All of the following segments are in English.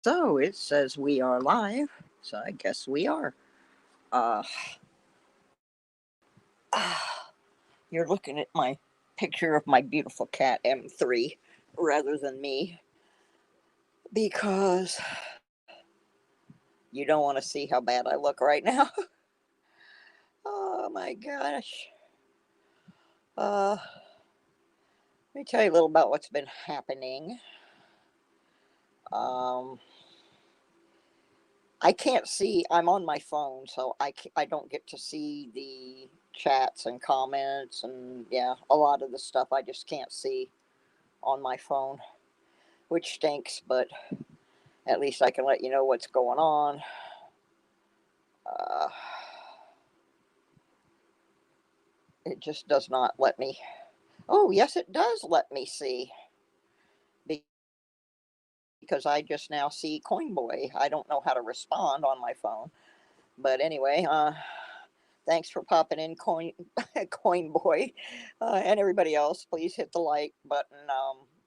So it says we are live, so I guess we are. Uh, you're looking at my picture of my beautiful cat M3 rather than me because you don't want to see how bad I look right now. Oh my gosh. Let me tell you a little about what's been happening. Um, I can't see. I'm on my phone, so I don't get to see the chats and comments and yeah, a lot of the stuff I just can't see on my phone, which stinks, but at least I can let you know what's going on. Uh, it just does not let me. Oh, yes, it does let me see because I just now see Coinboy. I don't know how to respond on my phone. But anyway, thanks for popping in, Coin Boy, and everybody else. Please hit the like button.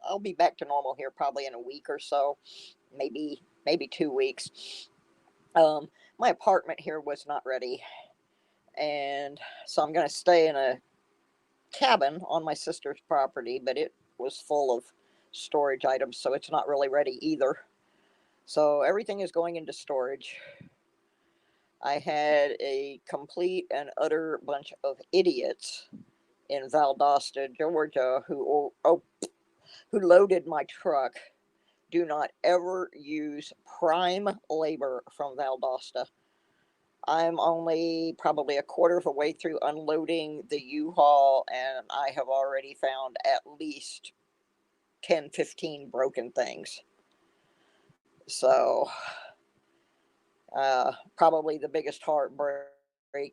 I'll be back to normal here probably in a week or so, maybe 2 weeks. My apartment here was not ready, and so I'm going to stay in a cabin on my sister's property, but it was full of storage items, so it's not really ready either. So everything is going into storage. I had a complete and utter bunch of idiots in Valdosta, Georgia, who loaded my truck. Do not ever use prime labor from Valdosta. I'm only probably a quarter of a way through unloading the U-Haul, and I have already found at least 10, 15 broken things. So, probably the biggest heartbreak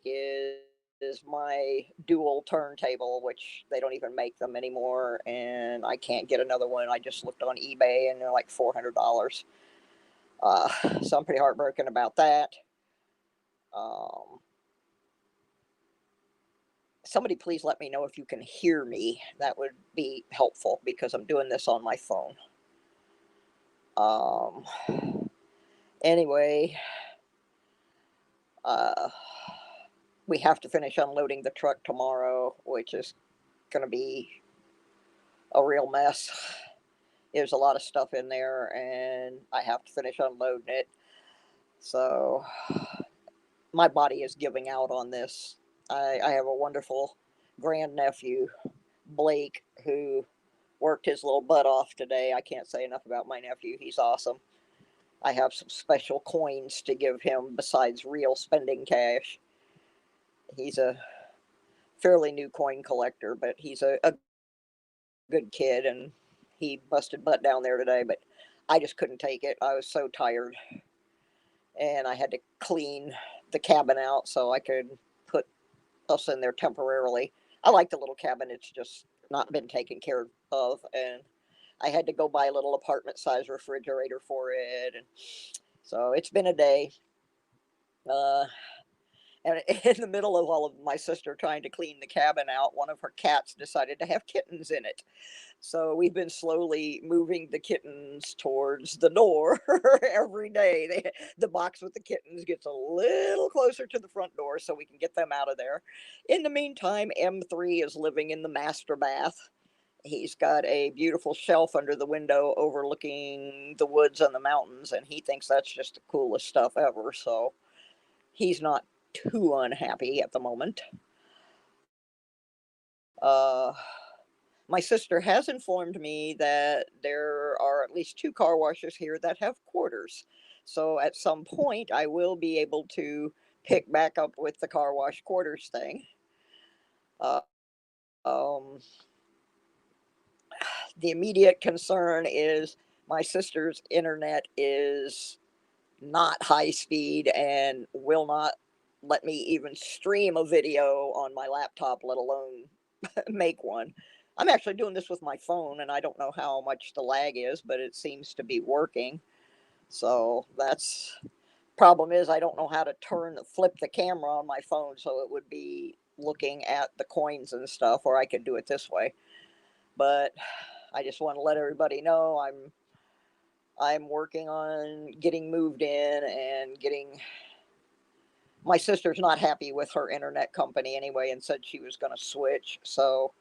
is my dual turntable, which they don't even make them anymore, and I can't get another one. I just looked on eBay, and they're like $400. So I'm pretty heartbroken about that. Um, Somebody please let me know if you can hear me. That would be helpful because I'm doing this on my phone. Um, anyway, uh, we have to finish unloading the truck tomorrow, which is going to be a real mess. There's a lot of stuff in there, and I have to finish unloading it. So my body is giving out on this. I have a wonderful grandnephew, Blake, who worked his little butt off today. I can't say enough about my nephew. He's awesome. I have some special coins to give him besides real spending cash. He's a fairly new coin collector, but he's a good kid, and he busted butt down there today. But I just couldn't take it. I was so tired, and I had to clean the cabin out so I could put us in there temporarily. I like the little cabin. It's just not been taken care of, and I had to go buy a little apartment size refrigerator for it, and so it's been a day. Uh, and in the middle of all of my sister trying to clean the cabin out, one of her cats decided to have kittens in it. So we've been slowly moving the kittens towards the door every day. The box with the kittens gets a little closer to the front door so we can get them out of there. In the meantime, M3 is living in the master bath. He's got a beautiful shelf under the window overlooking the woods and the mountains, and he thinks that's just the coolest stuff ever. So he's not too unhappy at the moment. Uh, my sister has informed me that there are at least two car washes here that have quarters. So at some point, I will be able to pick back up with the car wash quarters thing. Uh, um, the immediate concern is my sister's internet is not high speed and will not let me even stream a video on my laptop, let alone make one. I'm actually doing this with my phone, and I don't know how much the lag is, but it seems to be working. So that's problem is I don't know how to flip the camera on my phone so it would be looking at the coins and stuff, or I could do it this way. But I just want to let everybody know I'm working on getting moved in and getting. My sister's not happy with her internet company anyway and said she was going to switch. So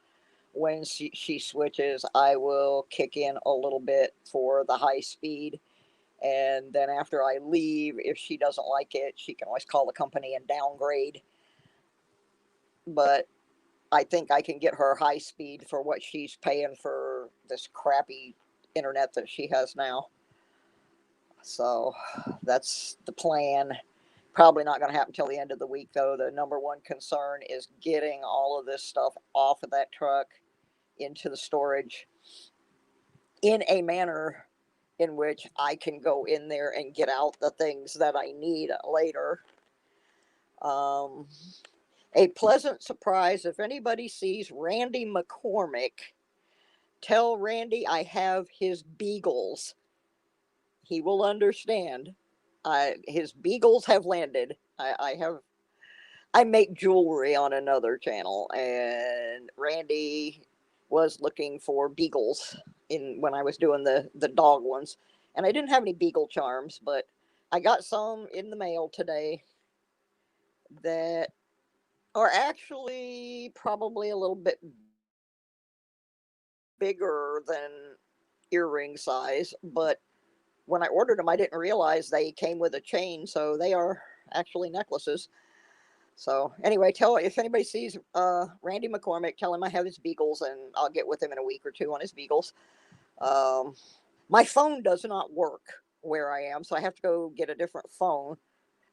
when she switches, I will kick in a little bit for the high speed. And then after I leave, if she doesn't like it, she can always call the company and downgrade. But I think I can get her high speed for what she's paying for this crappy internet that she has now. So that's the plan. Probably not going to happen until the end of the week, though. The number one concern is getting all of this stuff off of that truck into the storage in a manner in which I can go in there and get out the things that I need later. Um, a pleasant surprise if anybody sees Randy McCormick, tell Randy I have his beagles. He will understand. His beagles have landed. I make jewelry on another channel, and Randy was looking for beagles in when I was doing the dog ones, and I didn't have any beagle charms, but I got some in the mail today that are actually probably a little bit bigger than earring size, but when I ordered them, I didn't realize they came with a chain, so they are actually necklaces. So anyway, tell if anybody sees Randy McCormick, tell him I have his beagles, and I'll get with him in a week or two on his beagles. Um, my phone does not work where I am, so I have to go get a different phone.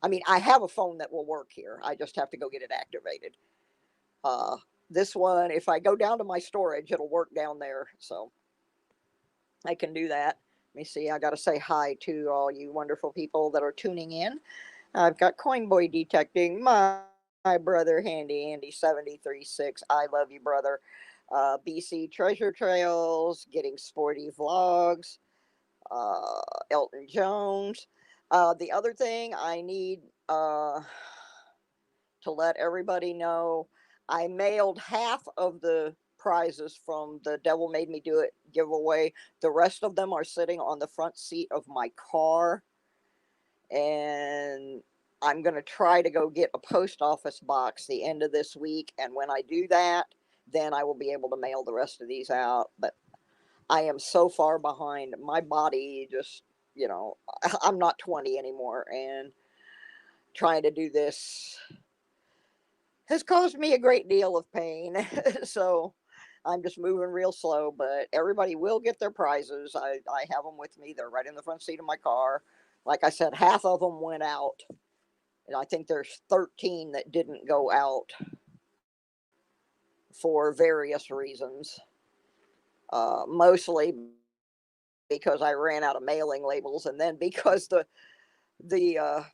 I mean, I have a phone that will work here. I just have to go get it activated. Uh, this one, if I go down to my storage, it'll work down there, so I can do that. Let me see. I got to say hi to all you wonderful people that are tuning in. I've got Coin Boy detecting my brother Handy Andy 736. I love you, brother. BC Treasure Trails, Getting Sporty Vlogs, Elton Jones. The other thing I need to let everybody know, I mailed half of the prizes from the Devil Made Me Do It giveaway. The rest of them are sitting on the front seat of my car, and I'm going to try to go get a post office box the end of this week. And when I do that, then I will be able to mail the rest of these out. But I am so far behind. My body just, I'm not 20 anymore. And trying to do this has caused me a great deal of pain. So I'm just moving real slow, but everybody will get their prizes. I have them with me. They're right in the front seat of my car. Like I said, half of them went out. And I think there's 13 that didn't go out for various reasons. Mostly because I ran out of mailing labels, and then because the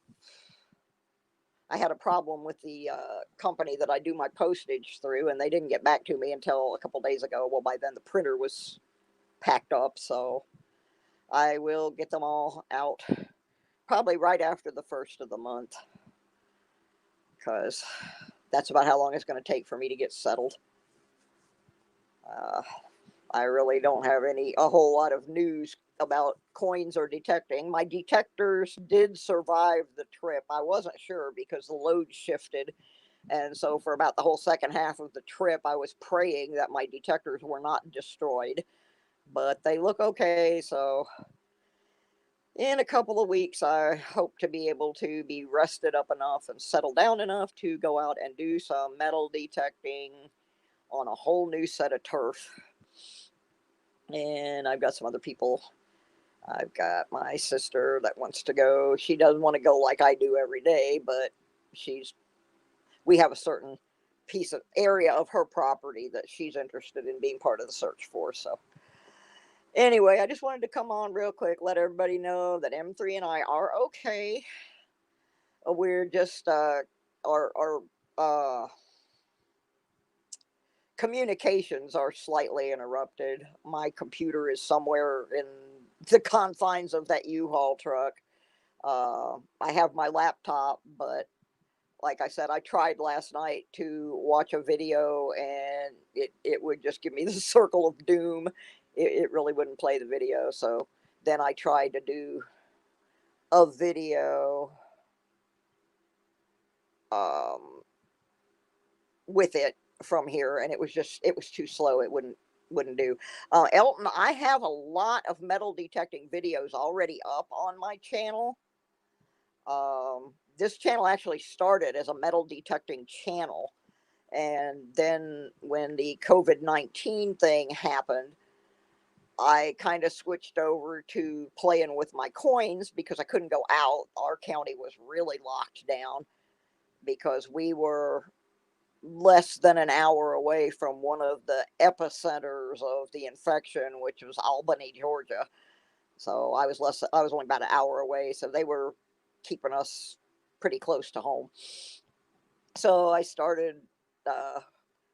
I had a problem with the company that I do my postage through, and they didn't get back to me until a couple days ago. Well, by then the printer was packed up, so I will get them all out probably right after the first of the month, because that's about how long it's going to take for me to get settled. Uh, I really don't have a whole lot of news about coins or detecting. My detectors did survive the trip. I wasn't sure because the load shifted. And so for about the whole second half of the trip, I was praying that my detectors were not destroyed. But they look okay. So in a couple of weeks, I hope to be able to be rested up enough and settled down enough to go out and do some metal detecting on a whole new set of turf. And I've got some other people. I've got my sister that wants to go. She doesn't want to go like I do every day, but she's we have a certain piece of area of her property that she's interested in being part of the search for. So anyway, I just wanted to come on real quick, let everybody know that M3 and I are okay. We're just our communications are slightly interrupted. My computer is somewhere in the confines of that U-Haul truck. I have my laptop, but like I said, I tried last night to watch a video, and it would just give me the circle of doom. It really wouldn't play the video. So Then I tried to do a video um, with it from here, and it was too slow. It wouldn't do. Elton, I have a lot of metal detecting videos already up on my channel. This channel actually started as a metal detecting channel, and then when the COVID-19 thing happened, I kind of switched over to playing with my coins because I couldn't go out. Our county was really locked down because we were less than an hour away from one of the epicenters of the infection, which was Albany, Georgia. So I was only about an hour away, so they were keeping us pretty close to home. So I started uh,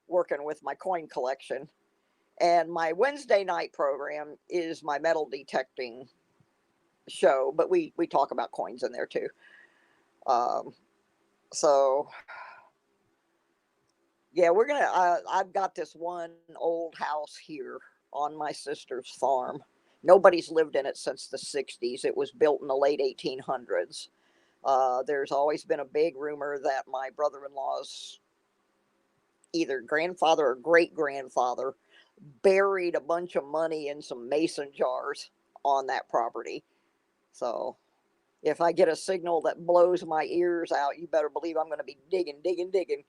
working with my coin collection, and my Wednesday night program is my metal detecting show, but we talk about coins in there too. Um, so yeah, we're gonna. I've got this one old house here on my sister's farm. Nobody's lived in it since the '60s. It was built in the late 1800s. There's always been a big rumor that my brother-in-law's either grandfather or great grandfather buried a bunch of money in some mason jars on that property. So if I get a signal that blows my ears out, you better believe I'm going to be digging, digging, digging.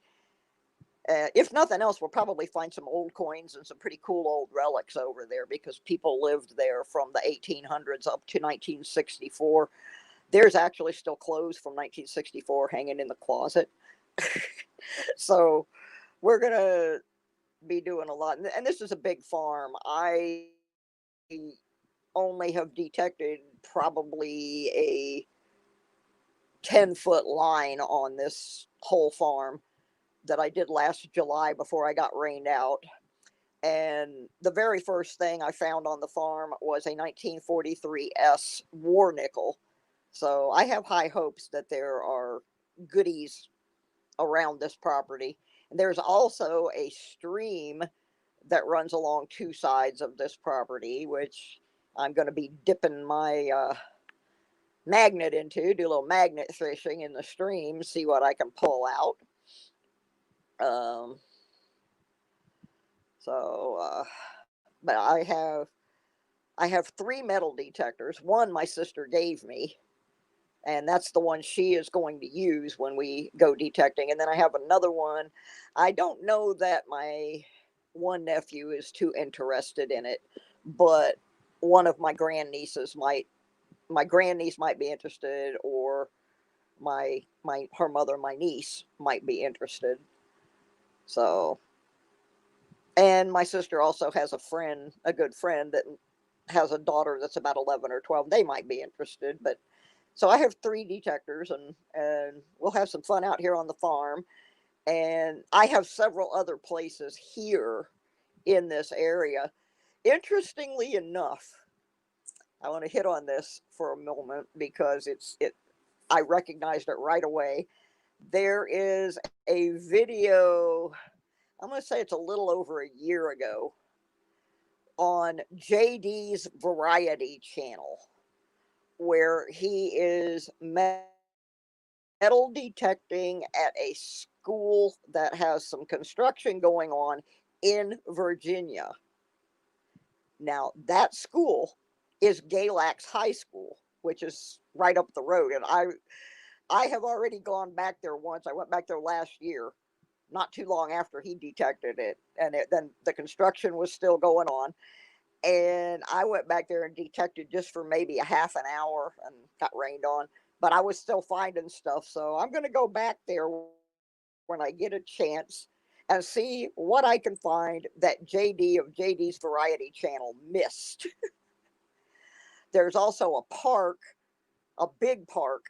If nothing else, we'll probably find some old coins and some pretty cool old relics over there because people lived there from the 1800s up to 1964. There's actually still clothes from 1964 hanging in the closet. So we're going to be doing a lot. And this is a big farm. I only have detected probably a 10-foot line on this whole farm that I did last July before I got rained out. And the very first thing I found on the farm was a 1943 S war nickel. So I have high hopes that there are goodies around this property. And there's also a stream that runs along two sides of this property, which I'm going to be dipping my magnet into, do a little magnet fishing in the stream, see what I can pull out. Um, but I have three metal detectors. One my sister gave me, and that's the one she is going to use when we go detecting. And then I have another one. I don't know that my one nephew is too interested in it, but one of my grandnieces might. My grandniece might be interested, or my her mother, my niece, might be interested. So, and my sister also has a good friend that has a daughter that's about 11 or 12. They might be interested, but so I have three detectors, and we'll have some fun out here on the farm. And I have several other places here in this area. Interestingly enough, I want to hit on this for a moment because I recognized it right away. There is a video, I'm going to say it's a little over a year ago, on JD's Variety channel, where he is metal detecting at a school that has some construction going on in Virginia. Now, that school is Galax High School, which is right up the road. And I have already gone back there once. I went back there last year, not too long after he detected it. And then the construction was still going on. And I went back there and detected just for maybe a half an hour and got rained on. But I was still finding stuff. So I'm going to go back there when I get a chance and see what I can find that JD of JD's Variety Channel missed. There's also a park, a big park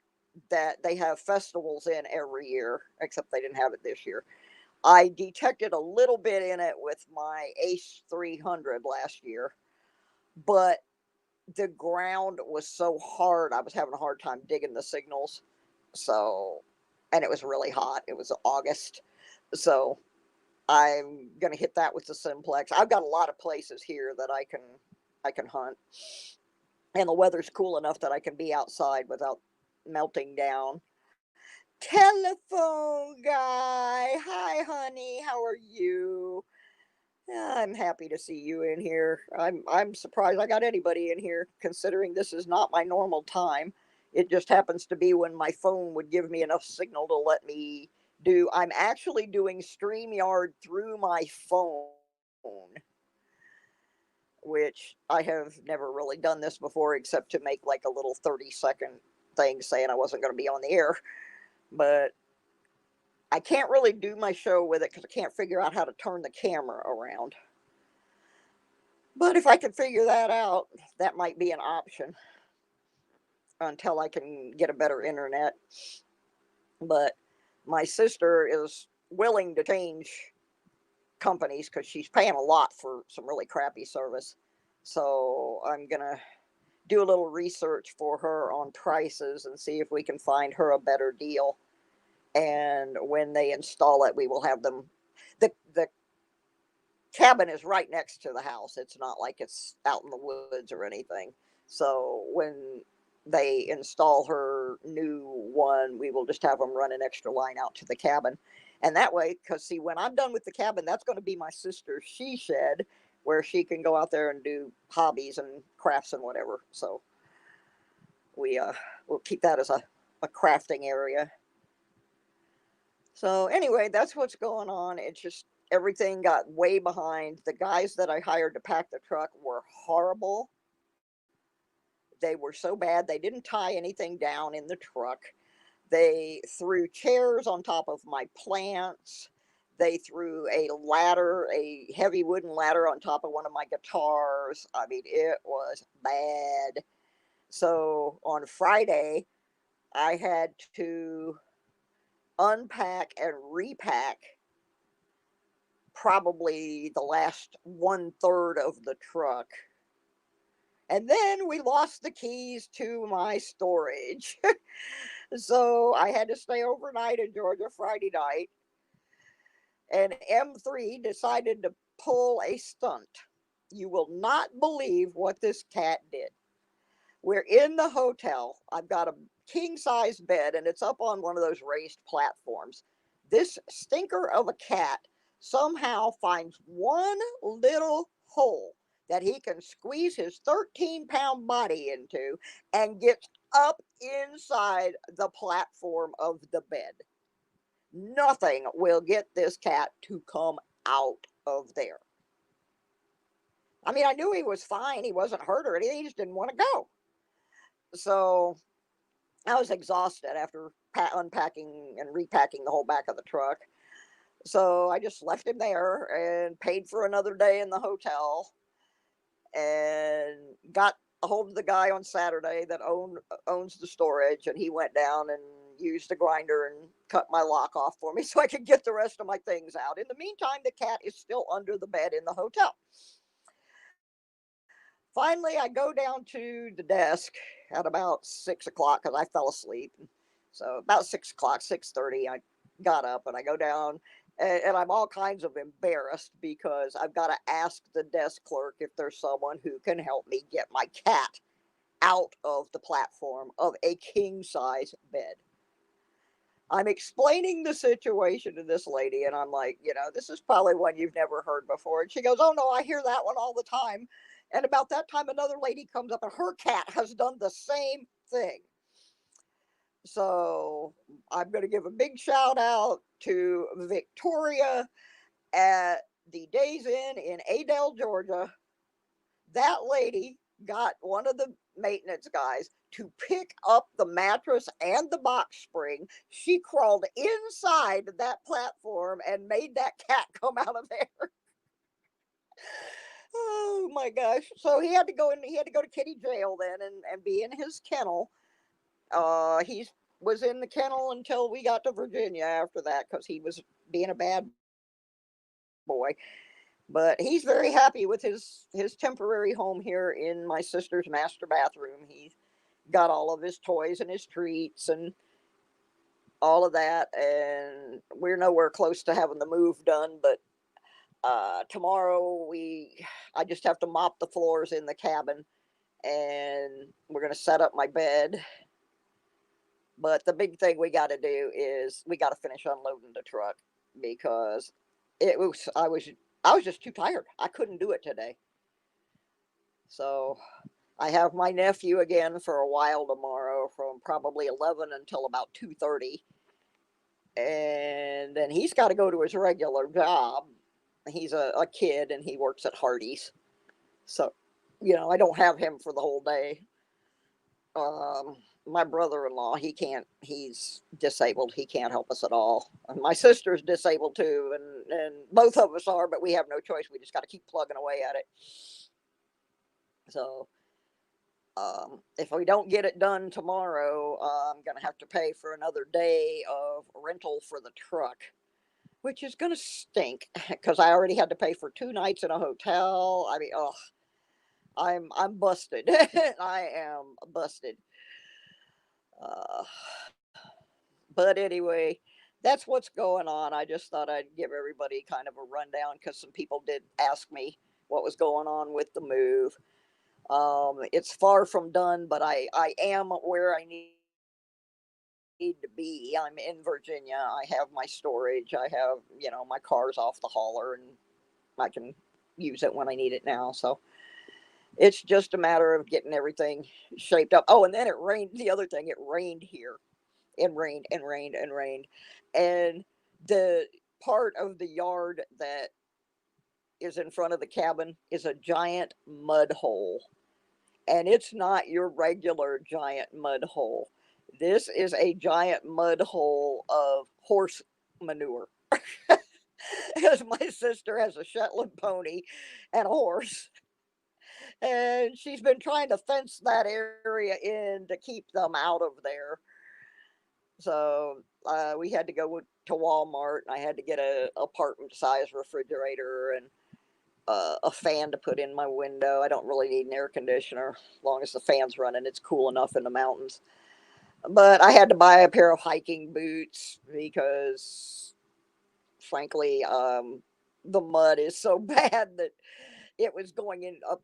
that they have festivals in every year, except they didn't have it this year. I detected a little bit in it with my Ace 300 last year, but the ground was so hard, I was having a hard time digging the signals. So, and it was really hot. It was August. So I'm going to hit that with the simplex. I've got a lot of places here that I can hunt. and the weather's cool enough that I can be outside without melting down. Telephone guy. Hi, honey. How are you? Yeah, I'm happy to see you in here. I'm surprised I got anybody in here, considering this is not my normal time. It just happens to be when my phone would give me enough signal to let me do. I'm actually doing StreamYard through my phone, which I have never really done this before, except to make like a little 30-second thing saying I wasn't going to be on the air. But I can't really do my show with it because I can't figure out how to turn the camera around. But if I could figure that out, that might be an option until I can get a better internet. But my sister is willing to change companies because she's paying a lot for some really crappy service. So I'm going to do a little research for her on prices and see if we can find her a better deal. And when they install it, we will have them. The cabin is right next to the house. It's not like it's out in the woods or anything. So when they install her new one, we will just have them run an extra line out to the cabin. And that way, because see, when I'm done with the cabin, that's going to be my sister's she shed where she can go out there and do hobbies and crafts and whatever. So we we'll keep that as a crafting area. So anyway, that's what's going on. It's just everything got way behind. The guys that I hired to pack the truck were horrible. They were so bad. They didn't tie anything down in the truck. They threw chairs on top of my plants. They threw a ladder, a heavy wooden ladder on top of one of my guitars. I mean, it was bad. So on Friday, I had to unpack and repack probably the last 1/3 of the truck. And then we lost the keys to my storage. So I had to stay overnight in Georgia Friday night. And M3 decided to pull a stunt. You will not believe what this cat did. We're in the hotel. I've got a king size bed and it's up on one of those raised platforms. This stinker of a cat somehow finds one little hole that he can squeeze his 13-pound body into and gets up inside the platform of the bed. Nothing will get this cat to come out of there. I mean, I knew he was fine. He wasn't hurt or anything. He just didn't want to go. So I was exhausted after unpacking and repacking the whole back of the truck. So I just left him there and paid for another day in the hotel and got a hold of the guy on Saturday that owns the storage, and he went down and used a grinder and cut my lock off for me so I could get the rest of my things out. In the meantime, the cat is still under the bed in the hotel. Finally, I go down to the desk at about 6 o'clock because I fell asleep. So about 6 o'clock, 6:30, I got up and I go down, and I'm all kinds of embarrassed because I've got to ask the desk clerk if there's someone who can help me get my cat out of the platform of a king size bed. I'm explaining the situation to this lady, and I'm like, this is probably one you've never heard before. And she goes, "Oh, no, I hear that one all the time." And about that time, another lady comes up, and her cat has done the same thing. So I'm going to give a big shout out to Victoria at the Days Inn in Adel, Georgia. That lady got one of the maintenance guys to pick up the mattress and the box spring. She crawled inside that platform and made that cat come out of there. Oh my gosh. So he had to go in, he had to go to kitty jail then and be in his kennel. He was in the kennel until we got to Virginia after that because he was being a bad boy. But he's very happy with his temporary home here in my sister's master bathroom. He's got all of his toys and his treats and all of that, and we're nowhere close to having the move done. But tomorrow I just have to mop the floors in the cabin and we're going to set up my bed. But the big thing we got to do is we got to finish unloading the truck because it was I was just too tired. I couldn't do it today. So I have my nephew again for a while tomorrow from probably 11 until about 2:30, and then he's got to go to his regular job. He's a kid and he works at Hardee's. So, I don't have him for the whole day. Um, my brother-in-law, he's disabled. He can't help us at all. And my sister's disabled too, and both of us are, but we have no choice. We just got to keep plugging away at it. So, if we don't get it done tomorrow, I'm gonna have to pay for another day of rental for the truck, which is gonna stink because I already had to pay for 2 nights in a hotel. I mean, oh, I'm busted. I am busted. Uh, but anyway, that's what's going on. I just thought I'd give everybody kind of a rundown because some people did ask me what was going on with the move. It's far from done, but I am where I need to be. I'm in Virginia. I have my storage. I have, my car's off the hauler and I can use it when I need it now. So it's just a matter of getting everything shaped up. Oh, and then it rained. The other thing, it rained here and rained and rained and rained. And the part of the yard that is in front of the cabin is a giant mud hole. And it's not your regular giant mud hole. This is a giant mud hole of horse manure. Because my sister has a Shetland pony and a horse, and she's been trying to fence that area in to keep them out of there. So we had to go to Walmart, and I had to get a apartment size refrigerator and a fan to put in my window. I don't really need an air conditioner. As long as the fan's running, it's cool enough in the mountains. But I had to buy a pair of hiking boots because, frankly, the mud is so bad that it was going in up,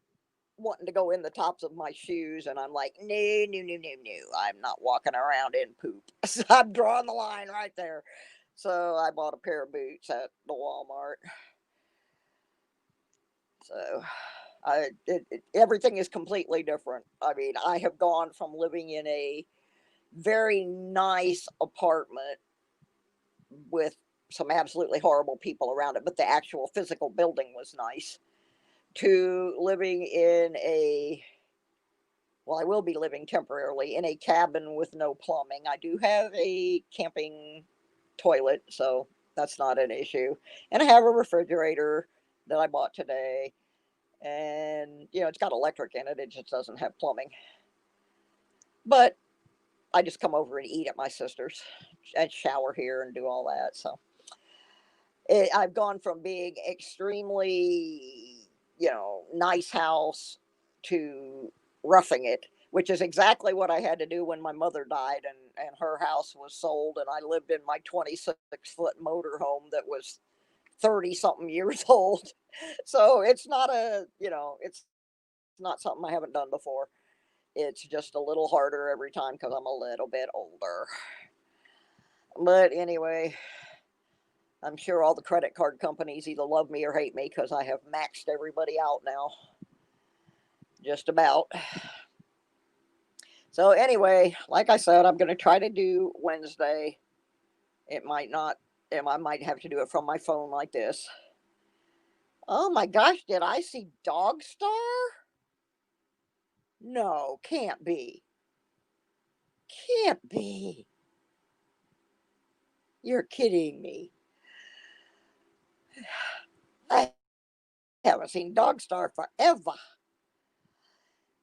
wanting to go in the tops of my shoes, and I'm like, no, no, no, no, no, I'm not walking around in poop. So I'm drawing the line right there. So I bought a pair of boots at the Walmart. So everything is completely different. I mean, I have gone from living in a very nice apartment with some absolutely horrible people around it, but the actual physical building was nice, to living in I will be living temporarily in a cabin with no plumbing. I do have a camping toilet, so that's not an issue. And I have a refrigerator that I bought today. And, it's got electric in it, it just doesn't have plumbing. But I just come over and eat at my sister's and shower here and do all that. So I've gone from being extremely, nice house to roughing it, which is exactly what I had to do when my mother died and her house was sold. And I lived in my 26-foot motorhome that was 30 something years old. So it's not it's not something I haven't done before. It's just a little harder every time because I'm a little bit older. But anyway, I'm sure all the credit card companies either love me or hate me because I have maxed everybody out now. Just about. So, anyway, like I said, I'm going to try to do Wednesday. It might not, I might have to do it from my phone like this. Oh my gosh, did I see Dog Star? No, can't be. Can't be. You're kidding me. I haven't seen Dog Star forever.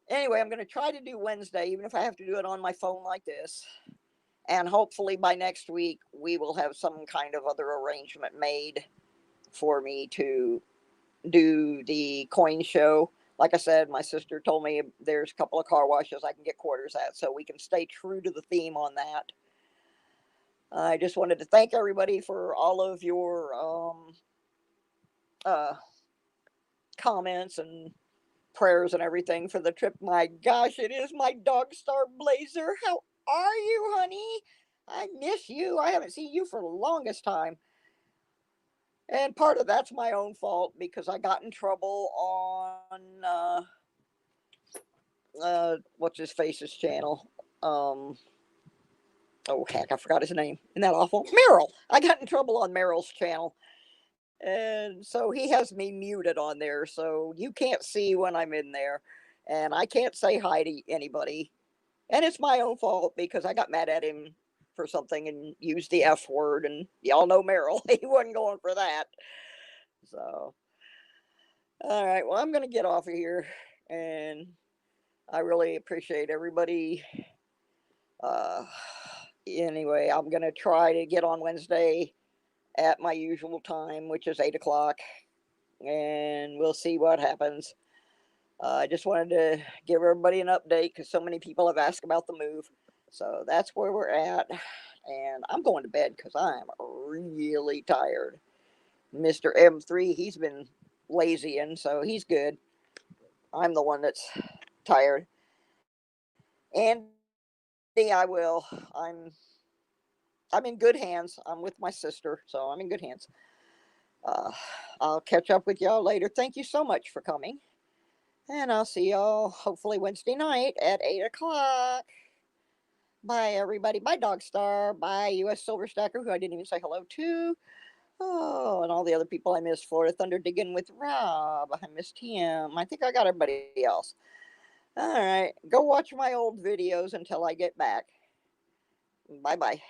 Anyway, I'm going to try to do Wednesday, even if I have to do it on my phone like this. And hopefully by next week, we will have some kind of other arrangement made for me to do the coin show. Like I said, my sister told me there's a couple of car washes I can get quarters at, so we can stay true to the theme on that. I just wanted to thank everybody for all of your uh, comments and prayers and everything for the trip. My gosh, it is my dog star Blazer. How are you, honey? I miss you. I haven't seen you for the longest time. And part of that's my own fault because I got in trouble on what's his face's channel. Um, oh heck, I forgot his name. Isn't that awful? Merrill. I got in trouble on Merrill's channel, and so he has me muted on there, so you can't see when I'm in there, and I can't say hi to anybody. And it's my own fault because I got mad at him for something and used the F word, and y'all know Merrill. He wasn't going for that. So, all right, well, I'm going to get off of here, and I really appreciate everybody. Uh, anyway, I'm going to try to get on Wednesday at my usual time, which is 8 o'clock, and we'll see what happens. I just wanted to give everybody an update because so many people have asked about the move. So that's where we're at. And I'm going to bed because I'm really tired. Mr. M3, he's been lazy, and so he's good. I'm the one that's tired. Andy, I will. I'm in good hands. I'm with my sister, so I'm in good hands. Uh, I'll catch up with y'all later. Thank you so much for coming. And I'll see y'all hopefully Wednesday night at 8 o'clock. Bye, everybody. Bye, Dogstar. Bye, US Silver Stacker, who I didn't even say hello to. Oh, and all the other people I missed. Florida Thunder Digging with Rob. I missed him. I think I got everybody else. All right. Go watch my old videos until I get back. Bye bye.